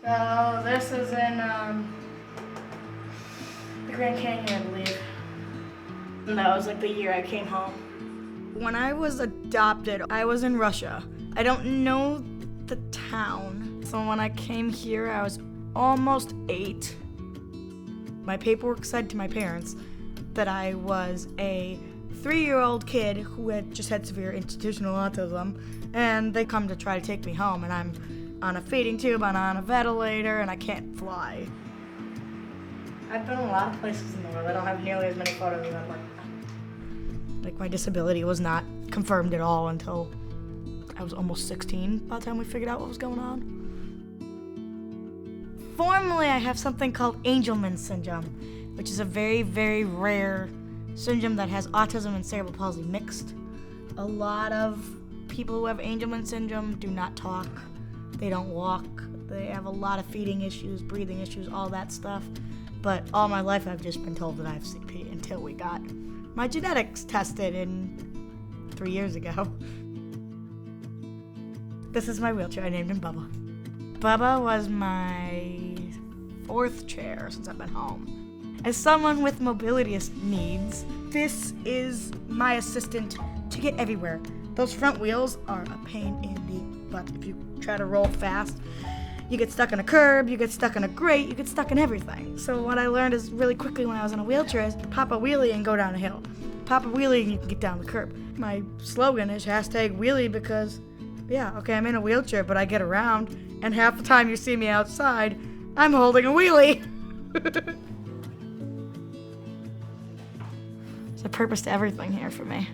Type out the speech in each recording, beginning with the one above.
So this is in the Grand Canyon, I believe. And that was like the year I came home. When I was adopted, I was in Russia. I don't know the town. So when I came here, I was almost 8. My paperwork said to my parents that I was a 3-year-old kid who had just had severe institutional autism, and they come to try to take me home, and I'm on a feeding tube, I'm on a ventilator, and I can't fly. I've been a lot of places in the world. I don't have nearly as many photos as I'd like. Like, my disability was not confirmed at all until I was almost 16 by the time we figured out what was going on. Formally, I have something called Angelman syndrome, which is a very, very rare syndrome that has autism and cerebral palsy mixed. A lot of people who have Angelman syndrome do not talk, they don't walk, they have a lot of feeding issues, breathing issues, all that stuff. But all my life I've just been told that I have CP until we got my genetics tested 3 years ago. This is my wheelchair. I named him Bubba. Bubba was my 4th chair since I've been home. As someone with mobility needs, this is my assistant to get everywhere. Those front wheels are a pain in the butt. If you try to roll fast, you get stuck in a curb, you get stuck in a grate, you get stuck in everything. So what I learned is really quickly when I was in a wheelchair is pop a wheelie and go down a hill. Pop a wheelie and you can get down the curb. My slogan is #wheelie because, yeah, okay, I'm in a wheelchair, but I get around, and half the time you see me outside, I'm holding a wheelie. There's a purpose to everything here for me.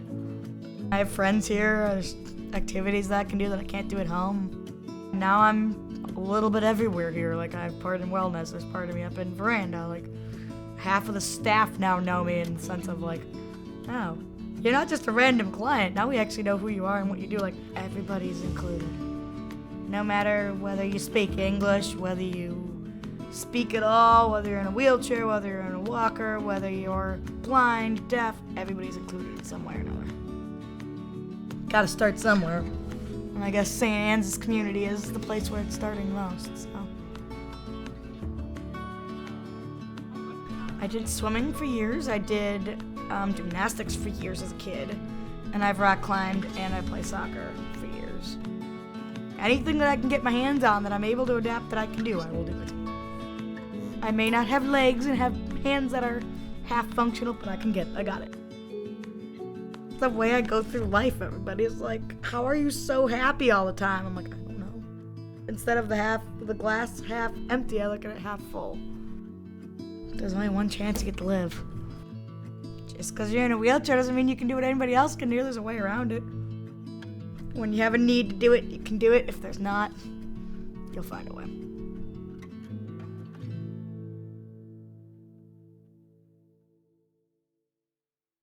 I have friends here, there's activities that I can do that I can't do at home. Now I'm a little bit everywhere here. Like, I have part in wellness, there's part of me up in veranda. Like, half of the staff now know me in the sense of like, oh, you're not just a random client. Now we actually know who you are and what you do. Like, everybody's included. No matter whether you speak English, whether you speak at all, whether you're in a wheelchair, whether you're in a walker, whether you're blind, deaf, everybody's included in some way or another. Gotta start somewhere. And I guess St. Anne's community is the place where it's starting most, so. I did swimming for years. I did gymnastics for years as a kid. And I've rock climbed and I play soccer for years. Anything that I can get my hands on that I'm able to adapt that I can do, I will do it. I may not have legs and have hands that are half functional, but I got it. The way I go through life, everybody's like, how are you so happy all the time? I'm like, I don't know. Instead of the glass half empty, I look at it half full. There's only one chance you get to live. Just because you're in a wheelchair doesn't mean you can do what anybody else can do. There's a way around it. When you have a need to do it, you can do it. If there's not, you'll find a way.